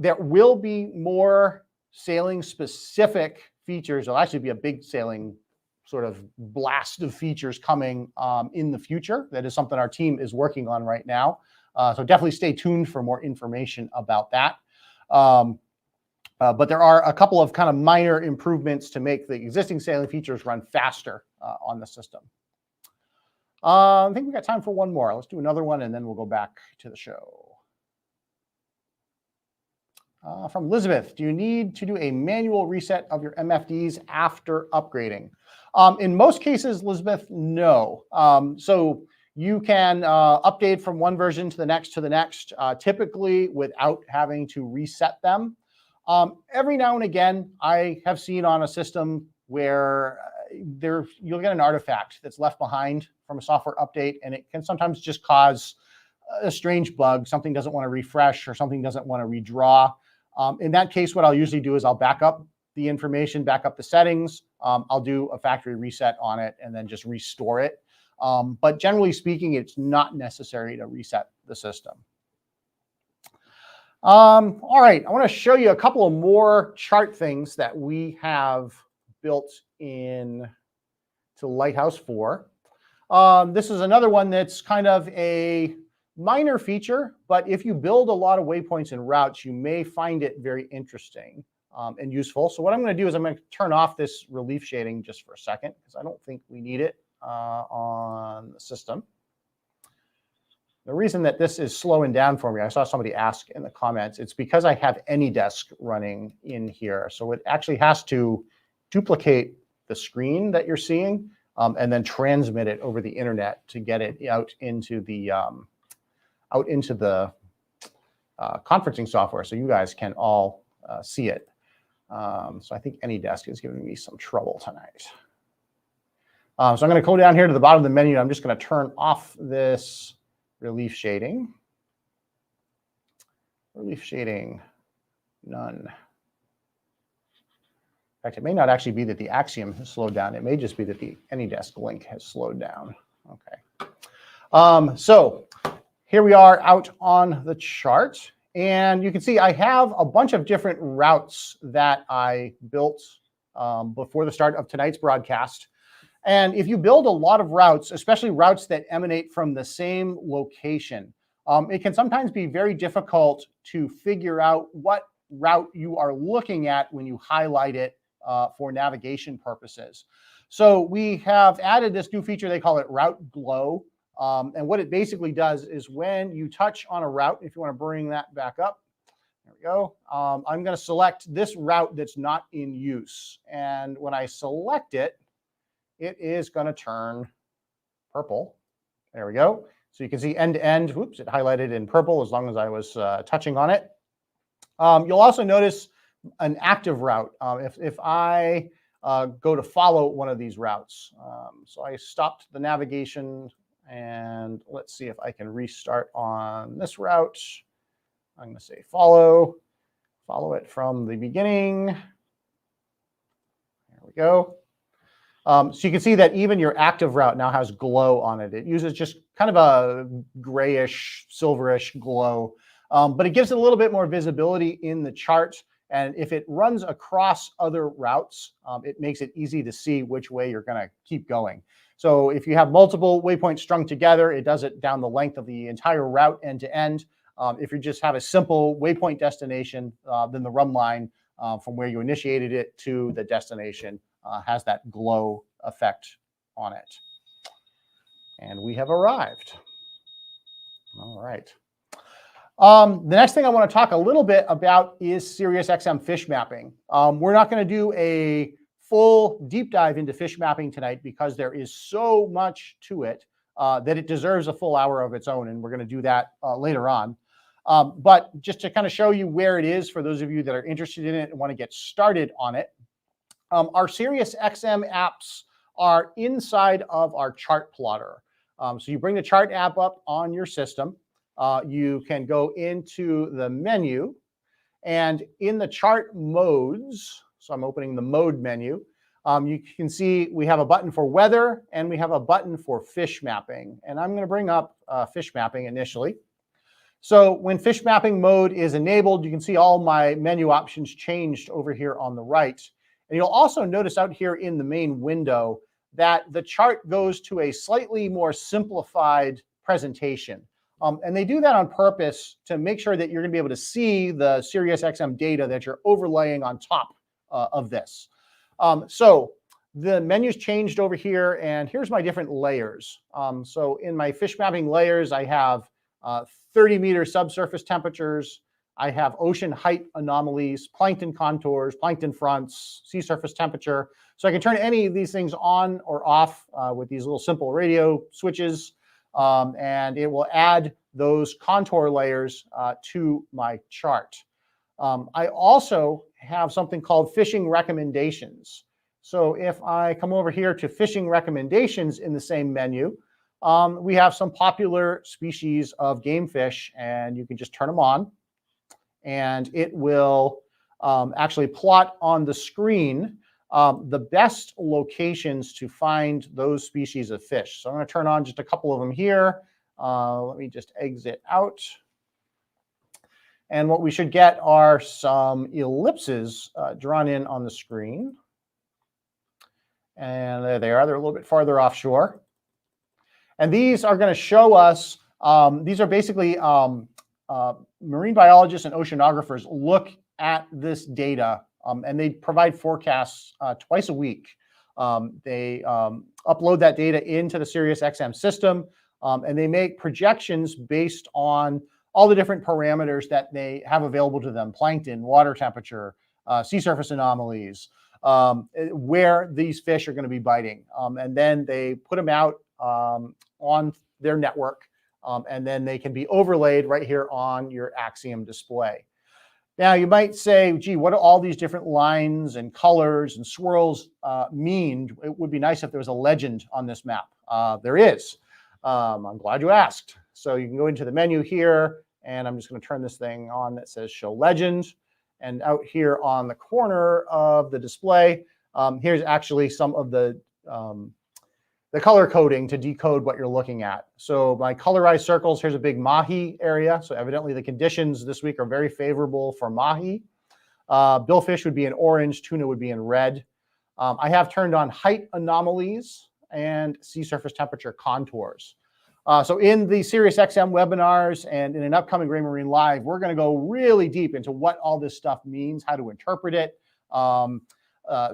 There will be more sailing specific features. There'll actually be a big sailing sort of blast of features coming in the future. That is something our team is working on right now. So definitely stay tuned for more information about that. But there are a couple of kind of minor improvements to make the existing sailing features run faster on the system. I think we got time for one more. Let's do another one, and then we'll go back to the show. From Elizabeth, do you need to do a manual reset of your MFDs after upgrading? In most cases, Elizabeth, no. So you can update from one version to the next, typically without having to reset them. Every now and again, I have seen on a system where you'll get an artifact that's left behind from a software update, and it can sometimes just cause a strange bug. Something doesn't want to refresh, or something doesn't want to redraw. In that case, what I'll usually do is I'll back up the information, back up the settings. I'll do a factory reset on it and then just restore it. But generally speaking, it's not necessary to reset the system. All right, I want to show you a couple of more chart things that we have built in to Lighthouse 4. This is another one that's kind of a minor feature, but if you build a lot of waypoints and routes, you may find it very interesting and useful. So what I'm going to do is I'm going to turn off this relief shading just for a second, because I don't think we need it on the system. The reason that this is slowing down for me, I saw somebody ask in the comments, it's because I have AnyDesk running in here. So it actually has to duplicate the screen that you're seeing and then transmit it over the internet to get it out into the conferencing software, so you guys can all see it. So I think AnyDesk is giving me some trouble tonight. So I'm going to go down here to the bottom of the menu. I'm just going to turn off this relief shading. Relief shading, none. In fact, it may not actually be that the Axiom has slowed down. It may just be that the AnyDesk link has slowed down. Okay. So here we are out on the chart, and you can see I have a bunch of different routes that I built before the start of tonight's broadcast. And if you build a lot of routes, especially routes that emanate from the same location, it can sometimes be very difficult to figure out what route you are looking at when you highlight it for navigation purposes. So we have added this new feature, they call it Route Glow. And what it basically does is when you touch on a route, if you want to bring that back up, there we go. I'm going to select this route that's not in use. And when I select it, it is going to turn purple. There we go. So you can see end to end. Whoops, it highlighted in purple as long as I was touching on it. You'll also notice an active route. If I go to follow one of these routes. So I stopped the navigation, and let's see if I can restart on this route. I'm going to say follow it from the beginning. There we go. So you can see that even your active route now has glow on it. It uses just kind of a grayish, silverish glow, but it gives it a little bit more visibility in the chart. And if it runs across other routes, it makes it easy to see which way you're going to keep going. So if you have multiple waypoints strung together, it does it down the length of the entire route end to end. If you just have a simple waypoint destination, then the run line from where you initiated it to the destination has that glow effect on it. And we have arrived. All right. The next thing I want to talk a little bit about is SiriusXM Fish Mapping. We're not going to do a full deep dive into fish mapping tonight because there is so much to it that it deserves a full hour of its own, and we're going to do that later on. But just to kind of show you where it is for those of you that are interested in it and want to get started on it, our SiriusXM apps are inside of our chart plotter. So you bring the chart app up on your system. You can go into the menu, and in the chart modes, so I'm opening the mode menu, you can see we have a button for weather and we have a button for fish mapping. And I'm going to bring up fish mapping initially. So when fish mapping mode is enabled, you can see all my menu options changed over here on the right. And you'll also notice out here in the main window that the chart goes to a slightly more simplified presentation. And they do that on purpose to make sure that you're going to be able to see the SiriusXM data that you're overlaying on top of this. So the menu's changed over here, and here's my different layers. So in my fish mapping layers, I have 30-meter subsurface temperatures. I have ocean height anomalies, plankton contours, plankton fronts, sea surface temperature. So I can turn any of these things on or off with these little simple radio switches. And it will add those contour layers to my chart. I also have something called fishing recommendations. So if I come over here to fishing recommendations in the same menu, we have some popular species of game fish, and you can just turn them on, and it will actually plot on the screen the best locations to find those species of fish. So I'm going to turn on just a couple of them here. Let me just exit out. And what we should get are some ellipses drawn in on the screen. And there they are. They're a little bit farther offshore. And these are going to show us, these are basically marine biologists and oceanographers look at this data, and they provide forecasts twice a week. They upload that data into the SiriusXM system, and they make projections based on all the different parameters that they have available to them: plankton, water temperature, sea surface anomalies, where these fish are going to be biting. And then they put them out on their network, and then they can be overlaid right here on your Axiom display. Now, you might say, gee, what do all these different lines and colors and swirls mean? It would be nice if there was a legend on this map. There is. I'm glad you asked. So you can go into the menu here, and I'm just going to turn this thing on that says Show Legend. And out here on the corner of the display, here's actually some of the color coding to decode what you're looking at. So my colorized circles, here's a big mahi area. So evidently the conditions this week are very favorable for mahi. Billfish would be in orange, tuna would be in red. I have turned on height anomalies and sea surface temperature contours. So in the SiriusXM webinars and in an upcoming Raymarine Live, we're going to go really deep into what all this stuff means, how to interpret it. So I'm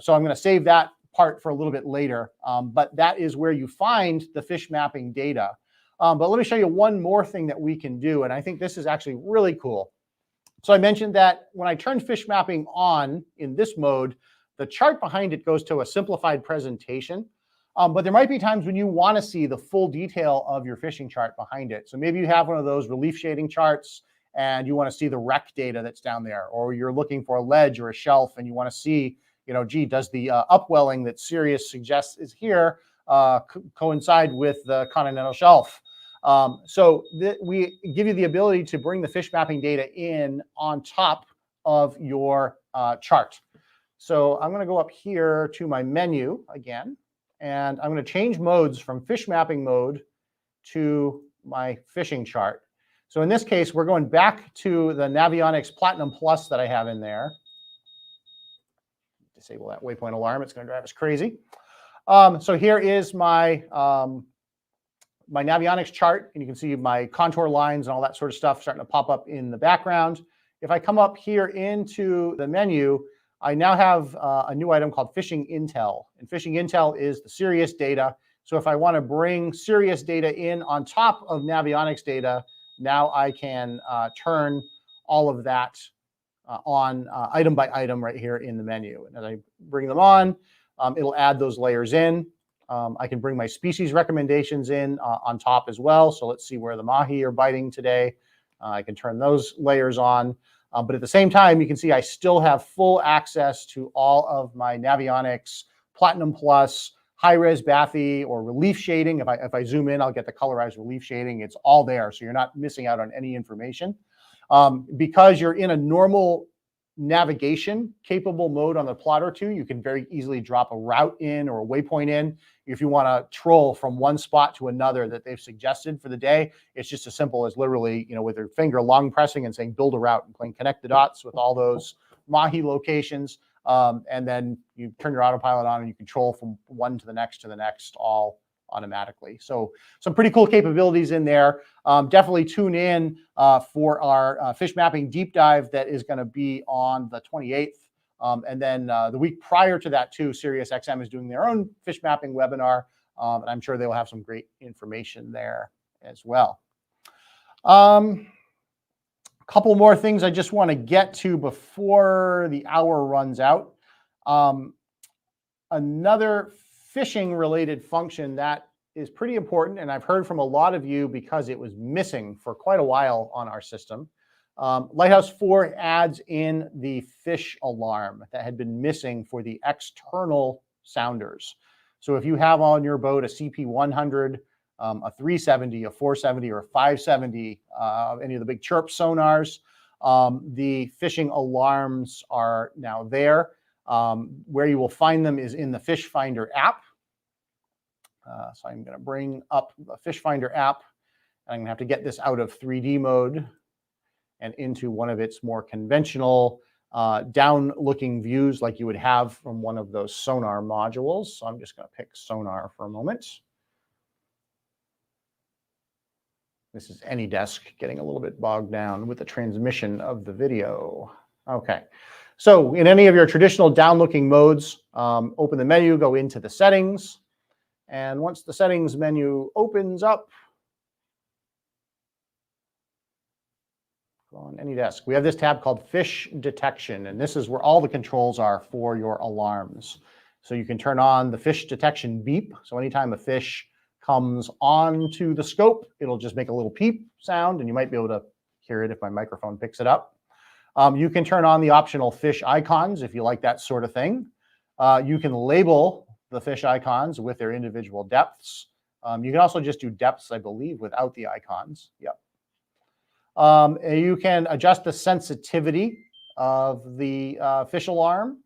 going to save that part for a little bit later. But that is where you find the fish mapping data. But let me show you one more thing that we can do. And I think this is actually really cool. So I mentioned that when I turn fish mapping on in this mode, the chart behind it goes to a simplified presentation. But there might be times when you want to see the full detail of your fishing chart behind it. So maybe you have one of those relief shading charts and you want to see the wreck data that's down there, or you're looking for a ledge or a shelf and you want to see, gee, does the upwelling that Sirius suggests is here coincide with the continental shelf? So we give you the ability to bring the fish mapping data in on top of your chart. So I'm going to go up here to my menu again, and I'm going to change modes from fish mapping mode to my fishing chart. So in this case, we're going back to the Navionics Platinum Plus that I have in there. Disable that waypoint alarm. It's going to drive us crazy. So here is my my Navionics chart, and you can see my contour lines and all that sort of stuff starting to pop up in the background. If I come up here into the menu, I now have a new item called Fishing Intel. And Fishing Intel is the Sirius data. So if I want to bring Sirius data in on top of Navionics data, now I can turn all of that on item by item right here in the menu. And as I bring them on, it'll add those layers in. I can bring my species recommendations in on top as well. So let's see where the mahi are biting today. I can turn those layers on. But at the same time, you can see I still have full access to all of my Navionics Platinum Plus, high-res bathy, or relief shading. If I zoom in, I'll get the colorized relief shading. It's all there, so you're not missing out on any information. Because you're in a normal navigation capable mode on the plotter too, you can very easily drop a route in or a waypoint in. If you want to troll from one spot to another that they've suggested for the day, it's just as simple as literally, with your finger long pressing and saying build a route and playing connect the dots with all those mahi locations. And then you turn your autopilot on and you control from one to the next all automatically. So some pretty cool capabilities in there. Definitely tune in for our fish mapping deep dive that is going to be on the 28th. And then the week prior to that too, SiriusXM is doing their own fish mapping webinar. And I'm sure they will have some great information there as well. A couple more things I just want to get to before the hour runs out. Another fishing related function that is pretty important, and I've heard from a lot of you because it was missing for quite a while on our system. Lighthouse 4 adds in the fish alarm that had been missing for the external sounders. So if you have on your boat a CP100, a 370, a 470, or a 570, any of the big chirp sonars, the fishing alarms are now there. Where you will find them is in the Fish Finder app. So I'm going to bring up the Fish Finder app. I'm going to have to get this out of 3D mode and into one of its more conventional down-looking views like you would have from one of those sonar modules. So I'm just going to pick sonar for a moment. This is AnyDesk getting a little bit bogged down with the transmission of the video. Okay. So in any of your traditional down-looking modes, open the menu, go into the settings. And once the settings menu opens up, on AnyDesk, we have this tab called Fish Detection. And this is where all the controls are for your alarms. So you can turn on the fish detection beep. So anytime a fish comes onto the scope, it'll just make a little peep sound, and you might be able to hear it if my microphone picks it up. You can turn on the optional fish icons if you like that sort of thing. You can label the fish icons with their individual depths. You can also just do depths, I believe, without the icons. Yep. You can adjust the sensitivity of the fish alarm.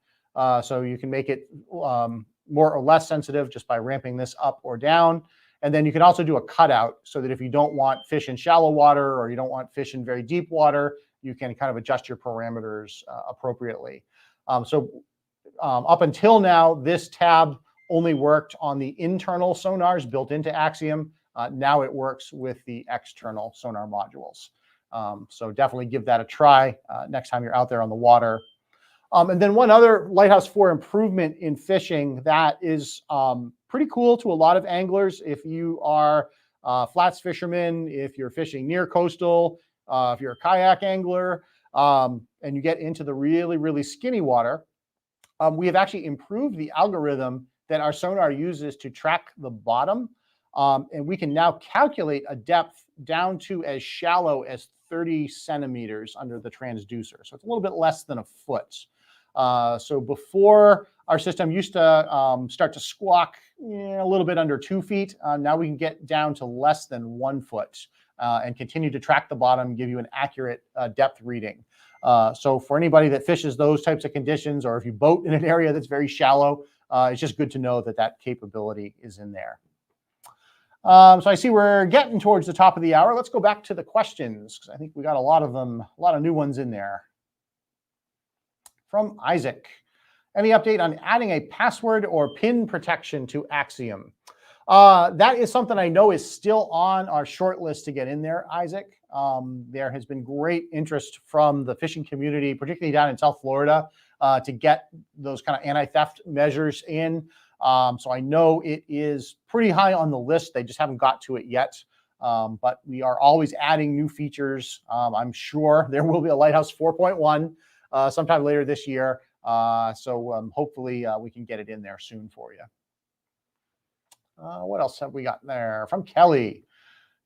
So you can make it more or less sensitive just by ramping this up or down. And then you can also do a cutout so that if you don't want fish in shallow water or you don't want fish in very deep water, you can kind of adjust your parameters appropriately. Up until now, this tab only worked on the internal sonars built into Axiom. Now it works with the external sonar modules. So definitely give that a try next time you're out there on the water. And then one other Lighthouse 4 improvement in fishing that is pretty cool to a lot of anglers. If you are flats fishermen, if you're fishing near coastal, if you're a kayak angler, and you get into the really, really skinny water, we have actually improved the algorithm that our sonar uses to track the bottom. And we can now calculate a depth down to as shallow as 30 centimeters under the transducer. So it's a little bit less than a foot. So before, our system used to start to squawk a little bit under 2 feet. Now we can get down to less than 1 foot and continue to track the bottom, give you an accurate depth reading. So for anybody that fishes those types of conditions, or if you boat in an area that's very shallow, it's just good to know that that capability is in there. So I see we're getting towards the top of the hour. Let's go back to the questions, because I think we got a lot of them, a lot of new ones in there. From Isaac, any update on adding a password or PIN protection to Axiom? That is something I know is still on our short list to get in there, Isaac. There has been great interest from the fishing community, particularly down in South Florida, to get those kind of anti-theft measures in. So I know it is pretty high on the list. They just haven't got to it yet. But we are always adding new features. I'm sure there will be a Lighthouse 4.1 sometime later this year. So hopefully we can get it in there soon for you. What else have we got there? From Kelly.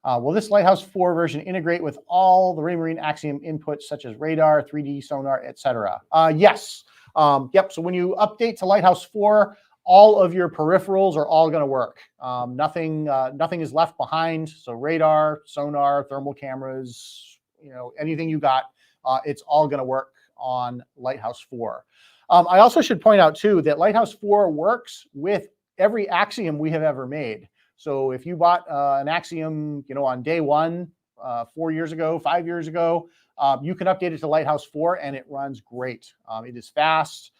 Will this Lighthouse 4 version integrate with all the Raymarine Axiom inputs such as radar, 3D sonar, etc.? Yes. Yep. So when you update to Lighthouse 4, all of your peripherals are all going to work. Nothing is left behind. So radar, sonar, thermal cameras, anything you got, it's all going to work on Lighthouse 4. I also should point out too that Lighthouse 4 works with every Axiom we have ever made. So if you bought an Axiom, on day one, 4 years ago, 5 years ago, you can update it to Lighthouse 4 and it runs great. It is fast.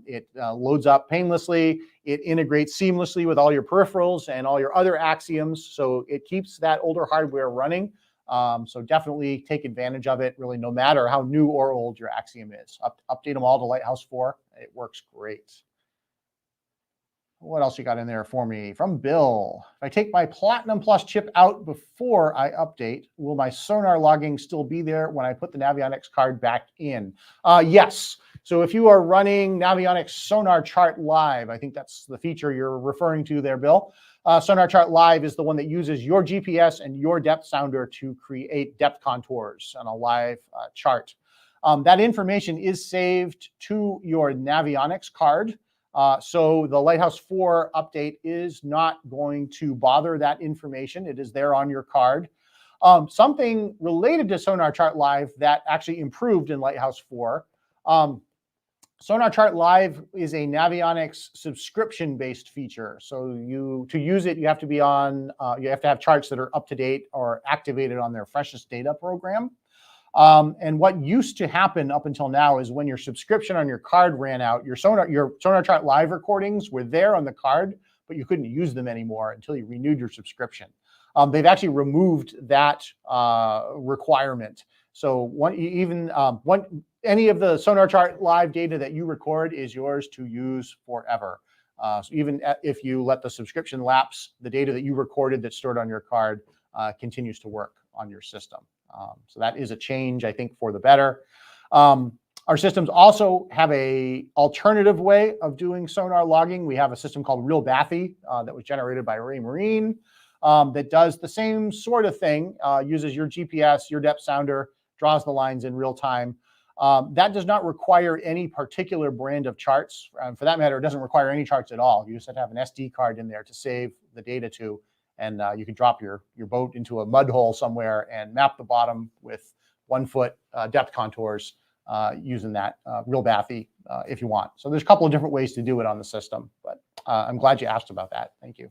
It loads up painlessly. It integrates seamlessly with all your peripherals and all your other Axioms. So it keeps that older hardware running. So definitely take advantage of it, really, no matter how new or old your Axiom is. Update them all to Lighthouse 4. It works great. What else you got in there for me? From Bill. If I take my Platinum Plus chip out before I update, will my sonar logging still be there when I put the Navionics card back in? Yes. So if you are running Navionics Sonar Chart Live, I think that's the feature you're referring to there, Bill. Sonar Chart Live is the one that uses your GPS and your depth sounder to create depth contours on a live chart. That information is saved to your Navionics card. So the Lighthouse 4 update is not going to bother that information. It is there on your card. Something related to Sonar Chart Live that actually improved in Lighthouse 4. Sonar Chart Live is a Navionics subscription-based feature. So to use it, you have to be on, you have to have charts that are up to date or activated on their freshest data program. And what used to happen up until now is when your subscription on your card ran out, your Sonar Chart Live recordings were there on the card, but you couldn't use them anymore until you renewed your subscription. They've actually removed that requirement. So any of the Sonar Chart Live data that you record is yours to use forever. So even if you let the subscription lapse, the data that you recorded that's stored on your card continues to work on your system. So that is a change, I think, for the better. Our systems also have a alternative way of doing sonar logging. We have a system called Real Bathy that was generated by Raymarine that does the same sort of thing, uses your GPS, your depth sounder, draws the lines in real time. That does not require any particular brand of charts. For that matter, it doesn't require any charts at all. You just have to have an SD card in there to save the data to, and you can drop your boat into a mud hole somewhere and map the bottom with 1 foot depth contours using that Real Bathy if you want. So there's a couple of different ways to do it on the system, but I'm glad you asked about that. Thank you.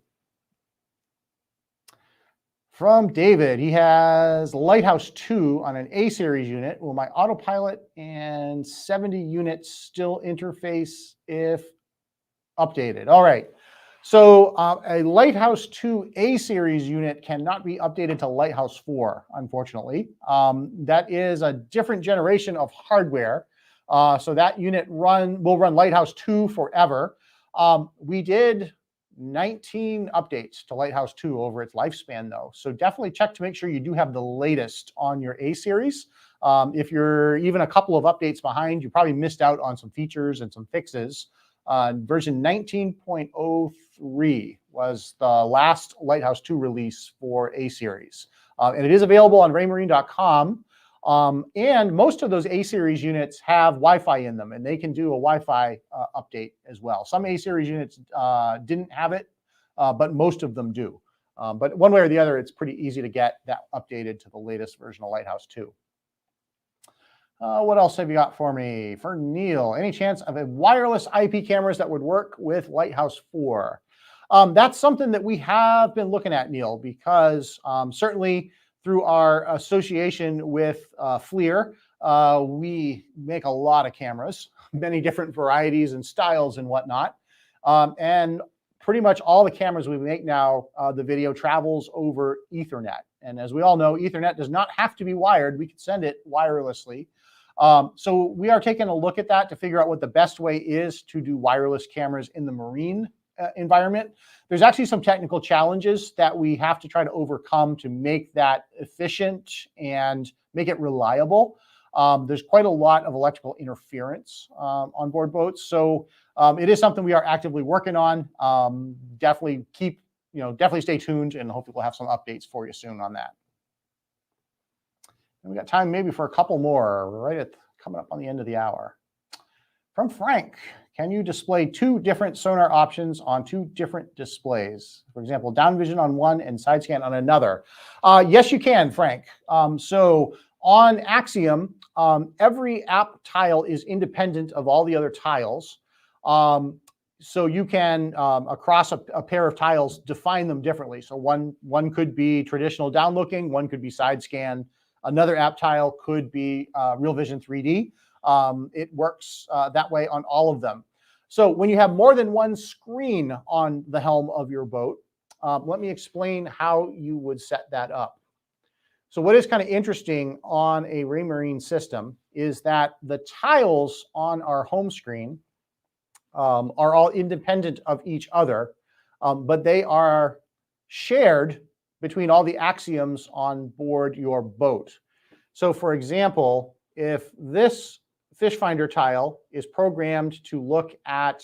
From David, he has Lighthouse 2 on an A series unit. Will my autopilot and 70 units still interface if updated? All right. So a Lighthouse 2 A-series unit cannot be updated to Lighthouse 4, unfortunately. That is a different generation of hardware. So that unit will run Lighthouse 2 forever. We did 19 updates to Lighthouse 2 over its lifespan, though. So definitely check to make sure you do have the latest on your A-series. If you're even a couple of updates behind, you probably missed out on some features and some fixes. Version 19.03 was the last Lighthouse 2 release for A-series. And it is available on Raymarine.com. And most of those A-series units have Wi-Fi in them, and they can do a Wi-Fi update as well. Some A-series units didn't have it, but most of them do. But one way or the other, it's pretty easy to get that updated to the latest version of Lighthouse 2. What else have you got for me? For Neil, any chance of a wireless IP cameras that would work with Lighthouse 4? That's something that we have been looking at, Neil, because certainly through our association with FLIR, we make a lot of cameras, many different varieties and styles and whatnot. And pretty much all the cameras we make now, the video travels over Ethernet. And as we all know, Ethernet does not have to be wired. We can send it wirelessly. So we are taking a look at that to figure out what the best way is to do wireless cameras in the marine environment. There's actually some technical challenges that we have to try to overcome to make that efficient and make it reliable. There's quite a lot of electrical interference on board boats. So it is something we are actively working on. Definitely stay tuned, and hopefully we'll have some updates for you soon on that. And we got time maybe for a couple more, coming up on the end of the hour. From Frank, can you display two different sonar options on two different displays? For example, down vision on one and side scan on another. Yes, you can, Frank. So on Axiom, every app tile is independent of all the other tiles. So you can, across a pair of tiles, define them differently. So one could be traditional down looking, one could be side scan. Another app tile could be Real Vision 3D. It works that way on all of them. So when you have more than one screen on the helm of your boat, let me explain how you would set that up. So what is kind of interesting on a Raymarine system is that the tiles on our home screen are all independent of each other, but they are shared between all the axioms on board your boat. So for example, if this fish finder tile is programmed to look at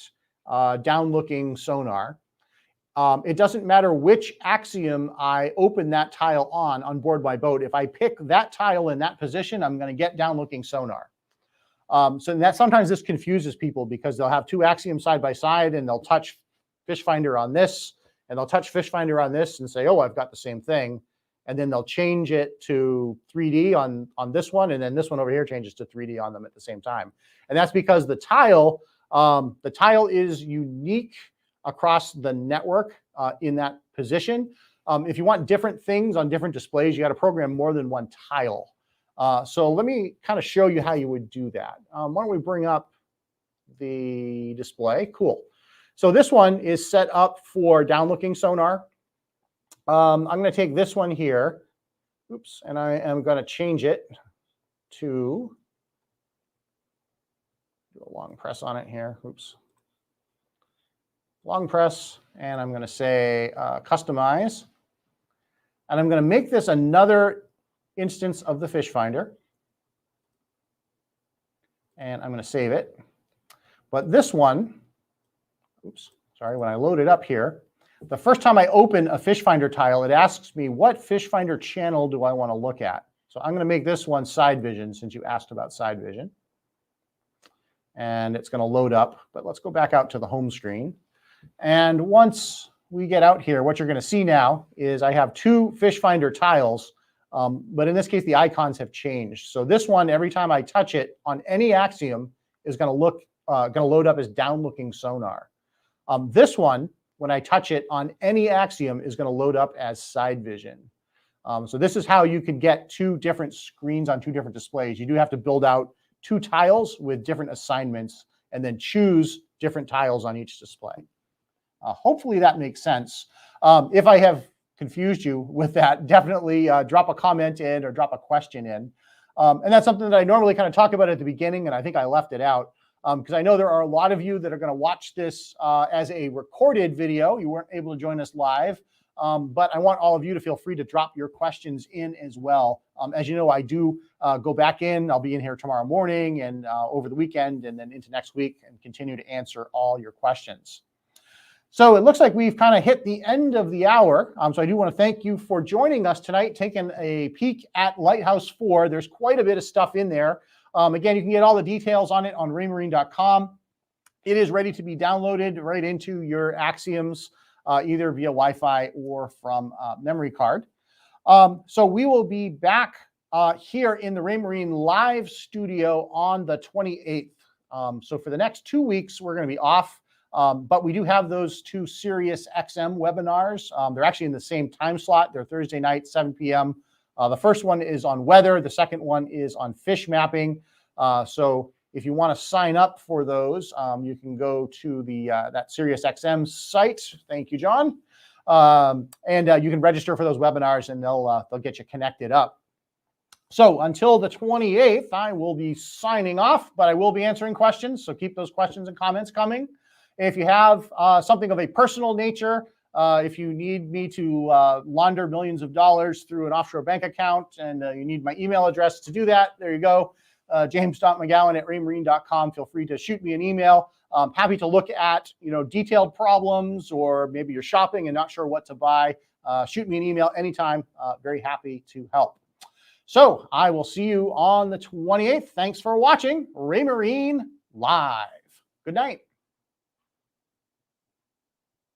down-looking sonar, it doesn't matter which axiom I open that tile on board my boat. If I pick that tile in that position, I'm going to get down-looking sonar. So that sometimes this confuses people because they'll have two axioms side by side and they'll touch fish finder on this and they'll touch fish finder on this and say, oh, I've got the same thing. And then they'll change it to 3D on this one, and then this one over here changes to 3D on them at the same time. And that's because the tile is unique across the network in that position. If you want different things on different displays, you got to program more than one tile. So let me kind of show you how you would do that. Why don't we bring up the display? Cool. So this one is set up for down-looking sonar. I'm going to take this one here, oops, and I am going to change it to, do a long press on it here, oops. Long press, and I'm going to say customize. And I'm going to make this another instance of the fish finder. And I'm going to save it. But this one, oops, sorry, when I load it up here, the first time I open a fish finder tile, it asks me what fish finder channel do I want to look at. So I'm going to make this one side vision since you asked about side vision. And it's going to load up, but let's go back out to the home screen. And once we get out here, what you're going to see now is I have two fish finder tiles, but in this case, the icons have changed. So this one, every time I touch it on any axiom, is going to load up as down-looking sonar. This one, when I touch it on any axiom, is going to load up as side vision. So this is how you can get two different screens on two different displays. You do have to build out two tiles with different assignments and then choose different tiles on each display. Hopefully that makes sense. If I have confused you with that, definitely drop a comment in or drop a question in. And that's something that I normally kind of talk about at the beginning, and I think I left it out because I know there are a lot of you that are going to watch this as a recorded video. You weren't able to join us live, but I want all of you to feel free to drop your questions in as well. As you know, I do go back in. I'll be in here tomorrow morning and over the weekend and then into next week and continue to answer all your questions. So it looks like we've kind of hit the end of the hour. So I do want to thank you for joining us tonight, taking a peek at Lighthouse 4. There's quite a bit of stuff in there. Again, you can get all the details on it on raymarine.com. It is ready to be downloaded right into your Axioms, either via Wi-Fi or from memory card. So we will be back here in the Raymarine Live studio on the 28th. So for the next 2 weeks, we're going to be off. But we do have those two SiriusXM webinars. They're actually in the same time slot. They're Thursday night, 7 p.m. The first one is on weather. The second one is on fish mapping. So if you want to sign up for those, you can go to the that SiriusXM site. Thank you, John. And you can register for those webinars, and they'll get you connected up. So until the 28th, I will be signing off, but I will be answering questions. So keep those questions and comments coming. If you have something of a personal nature, if you need me to launder millions of dollars through an offshore bank account and you need my email address to do that, there you go. James.mcgowan@raymarine.com. Feel free to shoot me an email. I'm happy to look at detailed problems, or maybe you're shopping and not sure what to buy. Shoot me an email anytime. Very happy to help. So I will see you on the 28th. Thanks for watching Raymarine Live. Good night.